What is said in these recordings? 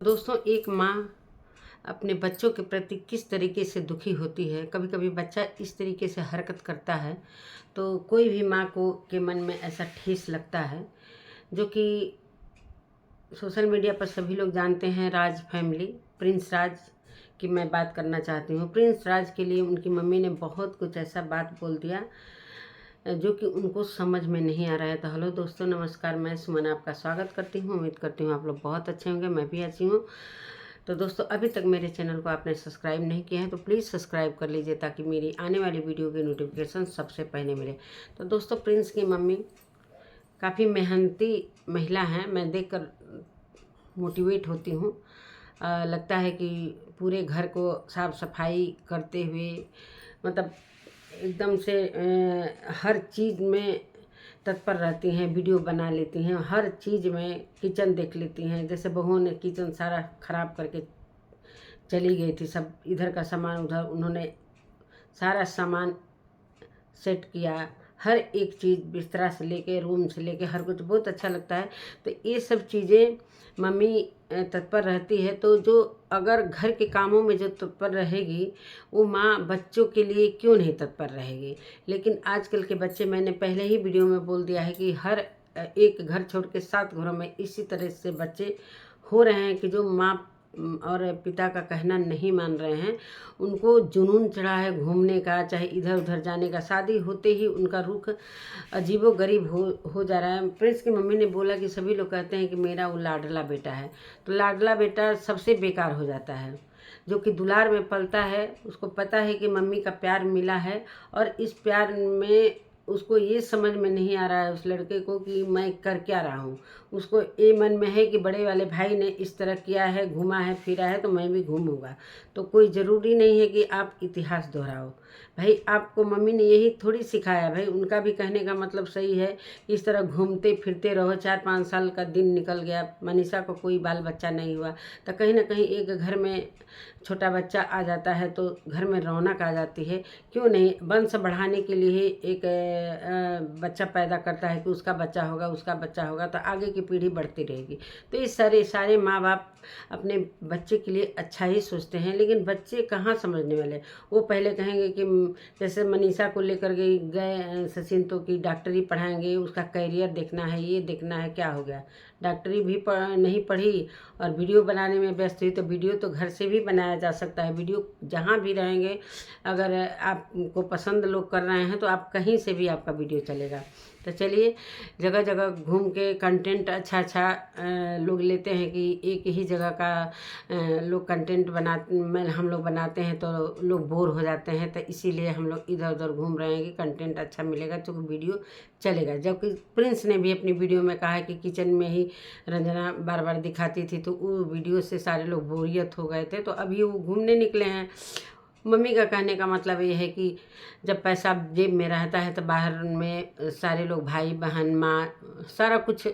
दोस्तों, एक माँ अपने बच्चों के प्रति किस तरीके से दुखी होती है। कभी कभी बच्चा इस तरीके से हरकत करता है तो कोई भी माँ को के मन में ऐसा ठेस लगता है, जो कि सोशल मीडिया पर सभी लोग जानते हैं। राज फैमिली, प्रिंस राज की मैं बात करना चाहती हूँ। प्रिंस राज के लिए उनकी मम्मी ने बहुत कुछ ऐसा बात बोल दिया जो कि उनको समझ में नहीं आ रहा है। तो हेलो दोस्तों, नमस्कार, मैं सुमन आपका स्वागत करती हूँ। उम्मीद करती हूँ आप लोग बहुत अच्छे होंगे, मैं भी अच्छी हूँ। तो दोस्तों, अभी तक मेरे चैनल को आपने सब्सक्राइब नहीं किया है तो प्लीज़ सब्सक्राइब कर लीजिए, ताकि मेरी आने वाली वीडियो की नोटिफिकेशन सबसे पहले मिले। तो दोस्तों, प्रिंस की मम्मी काफ़ी मेहनती महिला हैं। मैं देखकर मोटिवेट होती हूँ। लगता है कि पूरे घर को साफ सफाई करते हुए, मतलब एकदम से हर चीज़ में तत्पर रहती हैं। वीडियो बना लेती हैं, हर चीज़ में किचन देख लेती हैं। जैसे बहुओं ने किचन सारा ख़राब करके चली गई थी, सब इधर का सामान उधर उन्होंने सारा सामान सेट किया। हर एक चीज़, बिस्तरा से लेके रूम से लेके हर कुछ बहुत अच्छा लगता है। तो ये सब चीज़ें मम्मी तत्पर रहती है। तो जो अगर घर के कामों में जो तत्पर रहेगी, वो माँ बच्चों के लिए क्यों नहीं तत्पर रहेगी। लेकिन आजकल के बच्चे, मैंने पहले ही वीडियो में बोल दिया है कि हर एक घर छोड़ के 7 घरों में इसी तरह से बच्चे हो रहे हैं कि जो माँ और पिता का कहना नहीं मान रहे हैं। उनको जुनून चढ़ा है घूमने का, चाहे इधर उधर जाने का। शादी होते ही उनका रुख अजीबोगरीब हो जा रहा है। प्रिंस की मम्मी ने बोला कि सभी लोग कहते हैं कि मेरा वो लाडला बेटा है। तो लाडला बेटा सबसे बेकार हो जाता है। जो कि दुलार में पलता है, उसको पता है कि मम्मी का प्यार मिला है, और इस प्यार में उसको ये समझ में नहीं आ रहा है उस लड़के को कि मैं कर क्या रहा हूँ। उसको ये मन में है कि बड़े वाले भाई ने इस तरह किया है, घूमा है फिरा है, तो मैं भी घूमूंगा। तो कोई ज़रूरी नहीं है कि आप इतिहास दोहराओ। भाई, आपको मम्मी ने यही थोड़ी सिखाया। भाई, उनका भी कहने का मतलब सही है कि इस तरह घूमते फिरते रहो। 4-5 साल का दिन निकल गया, मनीषा को कोई बाल बच्चा नहीं हुआ, तो कहीं ना कहीं एक घर में छोटा बच्चा आ जाता है तो घर में रौनक आ जाती है। क्यों नहीं, वंश बढ़ाने के लिए एक बच्चा पैदा करता है कि उसका बच्चा होगा, उसका बच्चा होगा, तो आगे की पीढ़ी बढ़ती रहेगी। तो ये सारे माँ बाप अपने बच्चे के लिए अच्छा ही सोचते हैं, लेकिन बच्चे कहाँ समझने वाले। वो पहले कहेंगे कि जैसे मनीषा को लेकर गए सचिन, तो कि डॉक्टरी पढ़ाएंगे, उसका करियर देखना है, ये देखना है। क्या हो गया, डॉक्टरी भी नहीं पढ़ी और वीडियो बनाने में व्यस्त हुई। तो वीडियो तो घर से भी बनाया जा सकता है। वीडियो जहाँ भी रहेंगे, अगर आपको पसंद लोग कर रहे हैं तो आप कहीं से भी आपका वीडियो चलेगा। तो चलिए, जगह जगह घूम के कंटेंट अच्छा लोग लेते हैं कि एक ही जगह का लोग कंटेंट हम लोग बनाते हैं तो लोग बोर हो जाते हैं। तो इसीलिए हम लोग इधर उधर घूम रहे हैं कि कंटेंट अच्छा मिलेगा तो वीडियो चलेगा। जबकि प्रिंस ने भी अपनी वीडियो में कहा है कि किचन में ही रंजना बार बार दिखाती थी, तो वो वीडियो से सारे लोग बोरियत हो गए थे। तो अभी वो घूमने निकले हैं। मम्मी का कहने का मतलब ये है कि जब पैसा जेब में रहता है तो बाहर में सारे लोग, भाई बहन माँ, सारा कुछ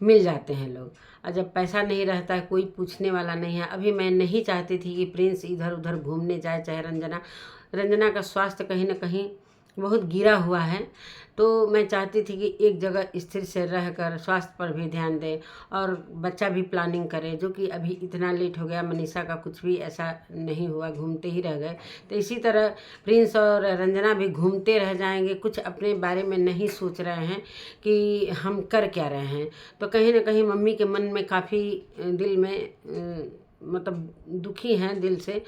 मिल जाते हैं लोग। और जब पैसा नहीं रहता है, कोई पूछने वाला नहीं है। अभी मैं नहीं चाहती थी कि प्रिंस इधर उधर घूमने जाए, चाहे रंजना का स्वास्थ्य कहीं ना कहीं बहुत गिरा हुआ है। तो मैं चाहती थी कि एक जगह स्थिर से रहकर स्वास्थ्य पर भी ध्यान दें और बच्चा भी प्लानिंग करे, जो कि अभी इतना लेट हो गया। मनीषा का कुछ भी ऐसा नहीं हुआ, घूमते ही रह गए। तो इसी तरह प्रिंस और रंजना भी घूमते रह जाएंगे, कुछ अपने बारे में नहीं सोच रहे हैं कि हम कर क्या रहे हैं। तो कहीं ना कहीं मम्मी के मन में काफ़ी दिल में मतलब दुखी हैं दिल से।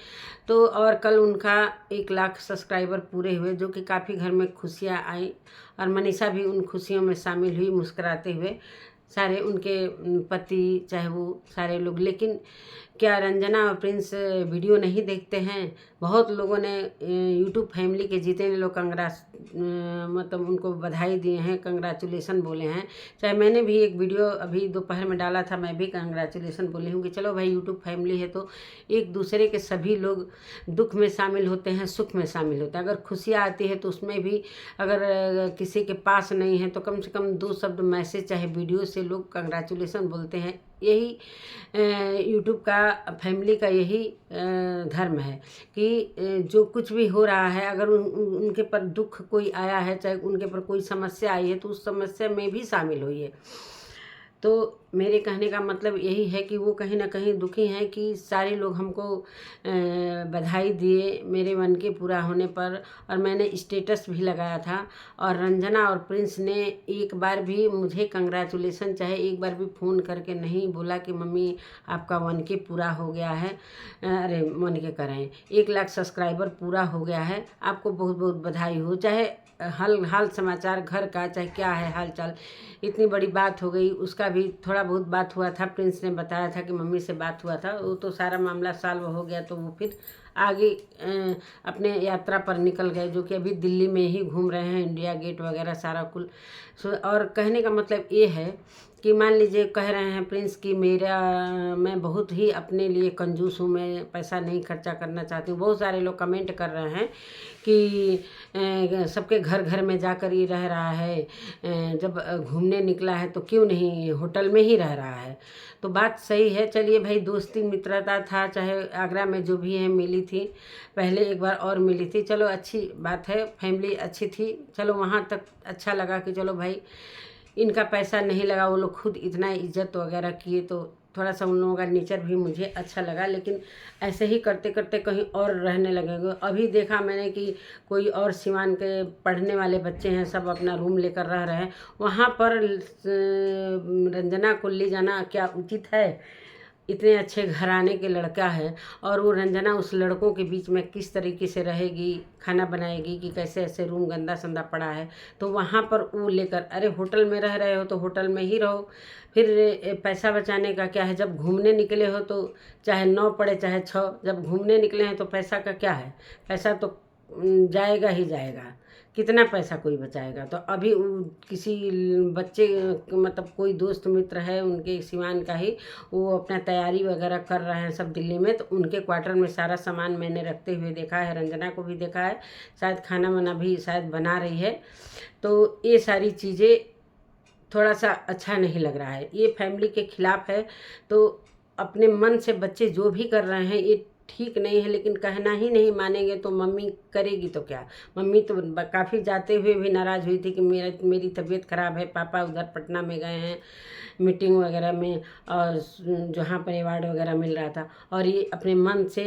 तो और कल उनका 1 लाख सब्सक्राइबर पूरे हुए, जो कि काफ़ी घर में खुशियाँ आई, और मनीषा भी उन खुशियों में शामिल हुई मुस्कुराते हुए। सारे उनके पति, चाहे वो सारे लोग। लेकिन क्या रंजना और प्रिंस वीडियो नहीं देखते हैं? बहुत लोगों ने यूट्यूब फैमिली के जितने लोग मतलब उनको बधाई दिए हैं, कंग्रेचुलेसन बोले हैं। चाहे मैंने भी एक वीडियो अभी दोपहर में डाला था, मैं भी कंग्रेचुलेसन बोली हूँ कि चलो भाई, यूट्यूब फैमिली है तो एक दूसरे के सभी लोग दुख में शामिल होते हैं, सुख में शामिल होते हैं। अगर खुशियाँ आती है तो उसमें भी अगर किसी के पास नहीं है तो कम से कम 2 शब्द मैसेज चाहे वीडियो से लोग कंग्रेचुलेसन बोलते हैं। यही यूट्यूब का फैमिली का यही धर्म है कि जो कुछ भी हो रहा है, अगर उनके पर दुख कोई आया है, चाहे उनके पर कोई समस्या आई है, तो उस समस्या में भी शामिल होइए। तो मेरे कहने का मतलब यही है कि वो कहीं ना कहीं दुखी हैं कि सारे लोग हमको बधाई दिए मेरे मन के पूरा होने पर, और मैंने स्टेटस भी लगाया था। और रंजना और प्रिंस ने एक बार भी मुझे कंग्रेचुलेसन चाहे एक बार भी फ़ोन करके नहीं बोला कि मम्मी आपका 1K पूरा हो गया है, अरे 1K करें 1 लाख सब्सक्राइबर पूरा हो गया है, आपको बहुत बहुत बधाई हो। चाहे हाल समाचार घर का, चाहे क्या है हाल चाल, इतनी बड़ी बात हो गई, उसका भी थोड़ा बहुत बात हुआ था। प्रिंस ने बताया था कि मम्मी से बात हुआ था, वो तो सारा मामला सॉल्व हो गया। तो वो फिर आगे अपने यात्रा पर निकल गए, जो कि अभी दिल्ली में ही घूम रहे हैं, इंडिया गेट वगैरह सारा कुल। और कहने का मतलब ये है कि मान लीजिए कह रहे हैं प्रिंस कि मैं बहुत ही अपने लिए कंजूस हूँ, मैं पैसा नहीं खर्चा करना चाहती हूँ। बहुत सारे लोग कमेंट कर रहे हैं कि सबके घर घर में जाकर ही रह रहा है, जब घूमने निकला है तो क्यों नहीं होटल में ही रह रहा है। तो बात सही है। चलिए भाई, दोस्ती मित्रता था, चाहे आगरा में जो भी है मिली थी, पहले एक बार और मिली थी, चलो अच्छी बात है, फैमिली अच्छी थी, चलो वहाँ तक अच्छा लगा कि चलो भाई इनका पैसा नहीं लगा, वो लोग खुद इतना इज्जत वगैरह किए, तो थोड़ा सा उन लोगों का नेचर भी मुझे अच्छा लगा। लेकिन ऐसे ही करते करते कहीं और रहने लगेंगे। अभी देखा मैंने कि कोई और सिवान के पढ़ने वाले बच्चे हैं, सब अपना रूम लेकर रह रहे हैं, वहाँ पर रंजना को ले जाना क्या उचित है? इतने अच्छे घराने के लड़का है, और वो रंजना उस लड़कों के बीच में किस तरीके से रहेगी, खाना बनाएगी कि कैसे ऐसे रूम गंदा संदा पड़ा है, तो वहाँ पर वो लेकर, अरे होटल में रह रहे हो तो होटल में ही रहो। फिर पैसा बचाने का क्या है? जब घूमने निकले हो तो चाहे 9 पड़े चाहे 6, जब घूमने निकले हैं तो पैसा का क्या है? पैसा तो जाएगा ही जाएगा, कितना पैसा कोई बचाएगा? तो अभी किसी बच्चे मतलब कोई दोस्त मित्र है उनके सिवान का ही, वो अपना तैयारी वगैरह कर रहे हैं सब दिल्ली में, तो उनके क्वार्टर में सारा सामान मैंने रखते हुए देखा है, रंजना को भी देखा है, शायद खाना वाना भी शायद बना रही है। तो ये सारी चीज़ें थोड़ा सा अच्छा नहीं लग रहा है, ये फैमिली के खिलाफ है। तो अपने मन से बच्चे जो भी कर रहे हैं ये ठीक नहीं है, लेकिन कहना ही नहीं मानेंगे तो मम्मी करेगी तो क्या? मम्मी तो काफ़ी जाते हुए भी नाराज़ हुई थी कि मेरी तबीयत ख़राब है, पापा उधर पटना में गए हैं मीटिंग वगैरह में, और जहाँ पर अवार्ड वगैरह मिल रहा था, और ये अपने मन से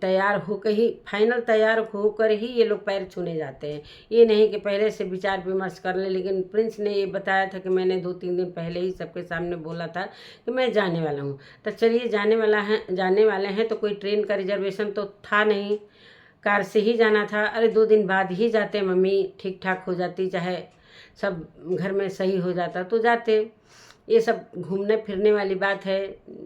तैयार होकर ही, फाइनल तैयार होकर ही ये लोग पैर छूने जाते हैं। ये नहीं कि पहले से विचार विमर्श कर ले। लेकिन प्रिंस ने ये बताया था कि मैंने 2-3 दिन पहले ही सबके सामने बोला था कि मैं जाने वाला हूँ। तो चलिए जाने वाले हैं तो कोई ट्रेन का रिजर्वेशन तो था नहीं, कार से ही जाना था। अरे 2 दिन बाद ही जाते, मम्मी ठीक ठाक हो जाती, चाहे सब घर में सही हो जाता तो जाते। ये सब घूमने फिरने वाली बात है।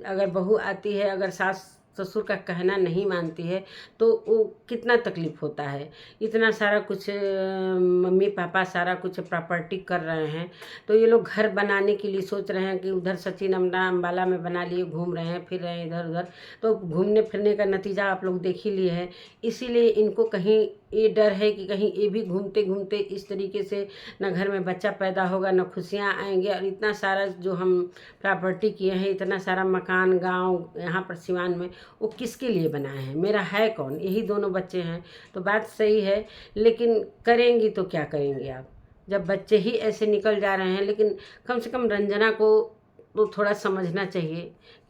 अगर बहू आती है, अगर सास ससुर का कहना नहीं मानती है तो वो कितना तकलीफ़ होता है। इतना सारा कुछ मम्मी पापा सारा कुछ प्रॉपर्टी कर रहे हैं, तो ये लोग घर बनाने के लिए सोच रहे हैं कि उधर सचिन अम्बाला में बना लिए, घूम रहे हैं फिर रहे हैं इधर उधर। तो घूमने फिरने का नतीजा आप लोग देख ही लिए हैं। इसीलिए इनको कहीं ये डर है कि कहीं ये भी घूमते घूमते इस तरीके से न घर में बच्चा पैदा होगा, न खुशियाँ आएंगे। और इतना सारा जो हम प्रॉपर्टी किए हैं, इतना सारा मकान गांव यहाँ पर सिवान में, वो किसके लिए बनाए हैं? मेरा है कौन? यही दोनों बच्चे हैं। तो बात सही है, लेकिन करेंगी तो क्या करेंगे आप, जब बच्चे ही ऐसे निकल जा रहे हैं। लेकिन कम से कम रंजना को तो थोड़ा समझना चाहिए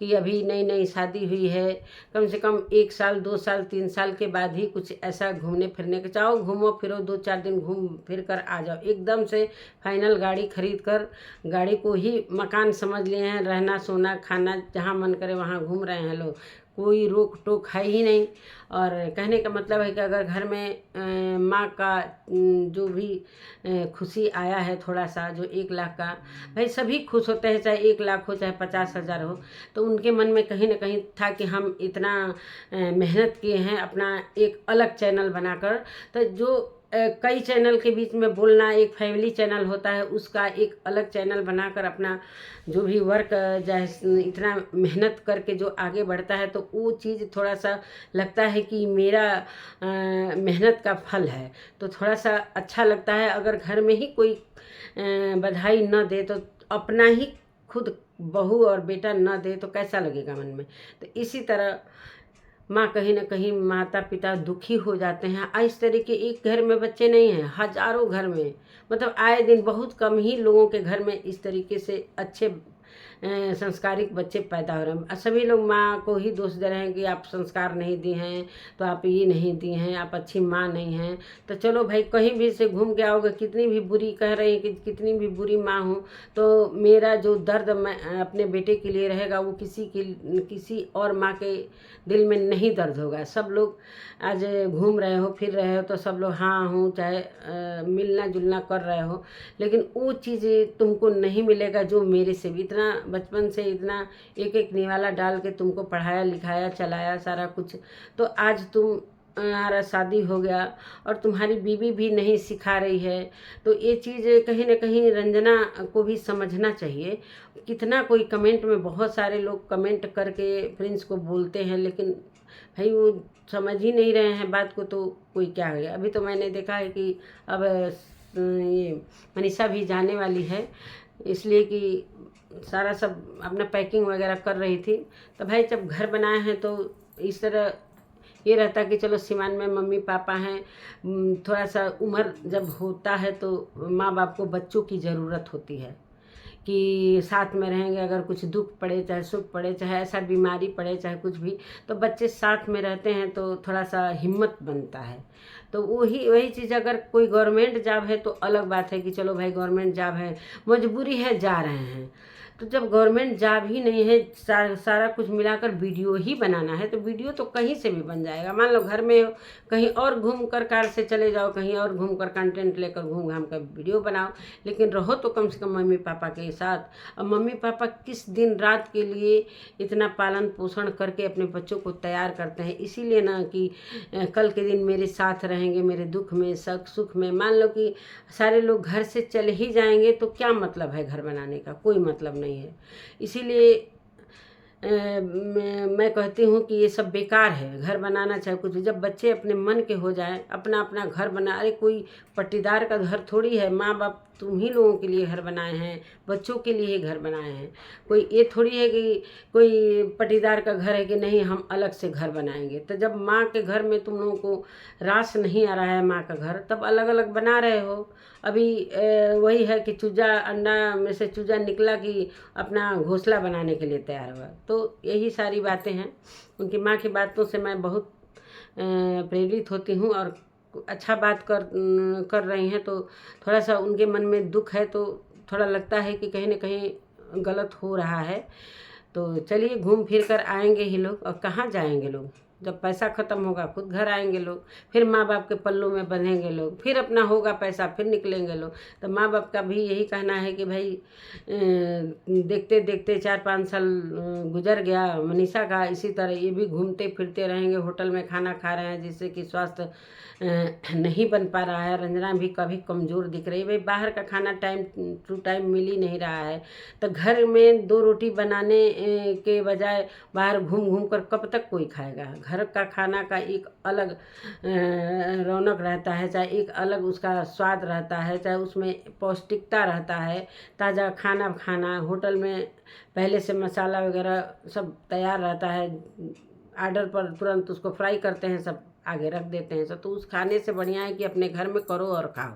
कि अभी नई नई शादी हुई है, कम से कम 1 साल 2 साल 3 साल के बाद ही कुछ ऐसा घूमने फिरने का, चाहो घूमो फिरो 2-4 दिन घूम फिर कर आ जाओ। एकदम से फाइनल गाड़ी खरीद कर, गाड़ी को ही मकान समझ लिए हैं, रहना सोना खाना जहाँ मन करे वहाँ घूम रहे हैं लोग, कोई रोक टोक है ही नहीं। और कहने का मतलब है कि अगर घर में माँ का जो भी खुशी आया है थोड़ा सा, जो 1 लाख का, भाई सभी खुश होते हैं, चाहे 1 लाख हो चाहे 50,000 हो। तो उनके मन में कहीं ना कहीं था कि हम इतना मेहनत किए हैं अपना एक अलग चैनल बनाकर। तो जो कई चैनल के बीच में बोलना, एक फैमिली चैनल होता है, उसका एक अलग चैनल बनाकर अपना जो भी वर्क जैसे इतना मेहनत करके जो आगे बढ़ता है, तो वो चीज़ थोड़ा सा लगता है कि मेरा मेहनत का फल है, तो थोड़ा सा अच्छा लगता है। अगर घर में ही कोई बधाई न दे, तो अपना ही खुद बहू और बेटा न दे तो कैसा लगेगा मन में? तो इसी तरह माँ कहीं ना कहीं, माता पिता दुखी हो जाते हैं। इस तरह के एक घर में बच्चे नहीं हैं, हजारों घर में, मतलब आए दिन बहुत कम ही लोगों के घर में इस तरीके से अच्छे संस्कारिक बच्चे पैदा हो रहे हैं। सभी लोग माँ को ही दोष दे रहे हैं कि आप संस्कार नहीं दिए हैं, तो आप ये नहीं दिए हैं, आप अच्छी माँ नहीं हैं। तो चलो भाई, कहीं भी से घूम के आओगे, कितनी भी बुरी कह रही हैं कि कितनी भी बुरी माँ हूँ, तो मेरा जो दर्द मैं अपने बेटे के लिए रहेगा वो किसी और माँ के दिल में नहीं दर्द होगा। सब लोग आज घूम रहे हो, फिर रहे हो, तो सब लोग हाँ हूँ, चाहे मिलना जुलना कर रहे हो, लेकिन वो चीज़ें तुमको नहीं मिलेगा जो मेरे से भी इतना बचपन से इतना एक एक निवाला डाल के तुमको पढ़ाया लिखाया चलाया सारा कुछ। तो आज तुम्हारा शादी हो गया और तुम्हारी बीवी भी नहीं सिखा रही है, तो ये चीज़ कहीं ना कहीं रंजना को भी समझना चाहिए। कितना कोई कमेंट में बहुत सारे लोग कमेंट करके प्रिंस को बोलते हैं, लेकिन भाई वो समझ ही नहीं रहे हैं बात को, तो कोई क्या है। अभी तो मैंने देखा है कि अब ये मनीषा भी जाने वाली है, इसलिए कि सारा सब अपना पैकिंग वगैरह कर रही थी। तो भाई जब घर बनाए हैं तो इस तरह ये रहता कि चलो सीमान में मम्मी पापा हैं, थोड़ा सा उम्र जब होता है तो माँ बाप को बच्चों की ज़रूरत होती है कि साथ में रहेंगे। अगर कुछ दुख पड़े, चाहे सुख पड़े, चाहे ऐसा बीमारी पड़े, चाहे कुछ भी, तो बच्चे साथ में रहते हैं तो थोड़ा सा हिम्मत बनता है। तो वही चीज़ अगर कोई गवर्नमेंट जॉब है तो अलग बात है कि चलो भाई गवर्नमेंट जॉब है, मजबूरी है, जा रहे हैं। तो जब गवर्नमेंट जॉब ही नहीं है, सारा कुछ मिलाकर वीडियो ही बनाना है, तो वीडियो तो कहीं से भी बन जाएगा। मान लो घर में हो, कहीं और घूम कर कार से चले जाओ, कहीं और घूम कर कंटेंट लेकर घूम घाम कर वीडियो बनाओ, लेकिन रहो तो कम से कम मम्मी पापा के साथ। और मम्मी पापा किस दिन रात के लिए इतना पालन पोषण करके अपने बच्चों को तैयार करते हैं, इसीलिए ना कि कल के दिन मेरे साथ रहेंगे, मेरे दुख में सुख में। मान लो कि सारे लोग घर से चले ही जाएंगे तो क्या मतलब है घर बनाने का, कोई मतलब नहीं है। इसीलिए मैं कहती हूँ कि ये सब बेकार है, घर बनाना चाहे कुछ भी। जब बच्चे अपने मन के हो जाए, अपना अपना घर बना, अरे कोई पट्टीदार का घर थोड़ी है, माँ बाप तुम ही लोगों के लिए घर बनाए हैं, बच्चों के लिए ही घर बनाए हैं। कोई ये थोड़ी है कि कोई पट्टीदार का घर है कि नहीं हम अलग से घर बनाएंगे। तो जब माँ के घर में तुम लोगों को रास नहीं आ रहा है माँ का घर, तब अलग अलग बना रहे हो। अभी वही है कि चूजा अंडा में से चूजा निकला कि अपना घोंसला बनाने के लिए तैयार हुआ। तो यही सारी बातें हैं। उनकी माँ की बातों से मैं बहुत प्रेरित होती हूँ, और अच्छा बात कर रही हैं तो थोड़ा सा उनके मन में दुख है, तो थोड़ा लगता है कि कहीं ना कहीं गलत हो रहा है। तो चलिए घूम फिर कर आएंगे ही लोग, और कहाँ जाएंगे लोग। जब पैसा ख़त्म होगा खुद घर आएंगे लोग, फिर माँ बाप के पल्लों में बंधेंगे लोग, फिर अपना होगा पैसा फिर निकलेंगे लोग। तो माँ बाप का भी यही कहना है कि भाई देखते देखते 4-5 साल गुजर गया मनीषा का, इसी तरह ये भी घूमते फिरते रहेंगे, होटल में खाना खा रहे हैं, जिससे कि स्वास्थ्य नहीं बन पा रहा है। रंजना भी कभी कमज़ोर दिख रही है। भाई बाहर का खाना टाइम टू टाइम मिल ही नहीं रहा है, तो घर में 2 रोटी बनाने के बजाय बाहर घूम घूम कर कब तक कोई खाएगा। घर का खाना का एक अलग रौनक रहता है, चाहे एक अलग उसका स्वाद रहता है, चाहे उसमें पौष्टिकता रहता है। ताज़ा खाना खाना, होटल में पहले से मसाला वगैरह सब तैयार रहता है, आर्डर पर तुरंत उसको फ्राई करते हैं, सब आगे रख देते हैं सब। तो उस खाने से बढ़िया है कि अपने घर में करो और खाओ।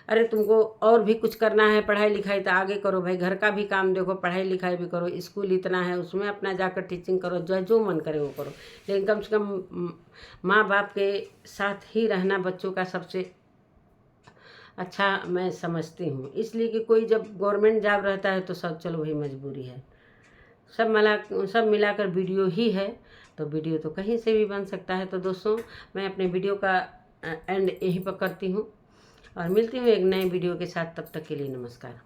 अरे तुमको और भी कुछ करना है, पढ़ाई लिखाई तो आगे करो भाई, घर का भी काम देखो, पढ़ाई लिखाई भी करो, स्कूल इतना है उसमें अपना जाकर टीचिंग करो, जो मन करे वो करो। लेकिन कम से कम माँ बाप के साथ ही रहना बच्चों का सबसे अच्छा मैं समझती हूँ। इसलिए कि कोई जब गवर्नमेंट जॉब रहता है तो सब चलो भाई मजबूरी है, सब मिलाकर वीडियो ही है, तो वीडियो तो कहीं से भी बन सकता है। तो दोस्तों मैं अपने वीडियो का एंड यहीं पर करती हूँ और मिलती हूँ एक नए वीडियो के साथ। तब तक के लिए नमस्कार।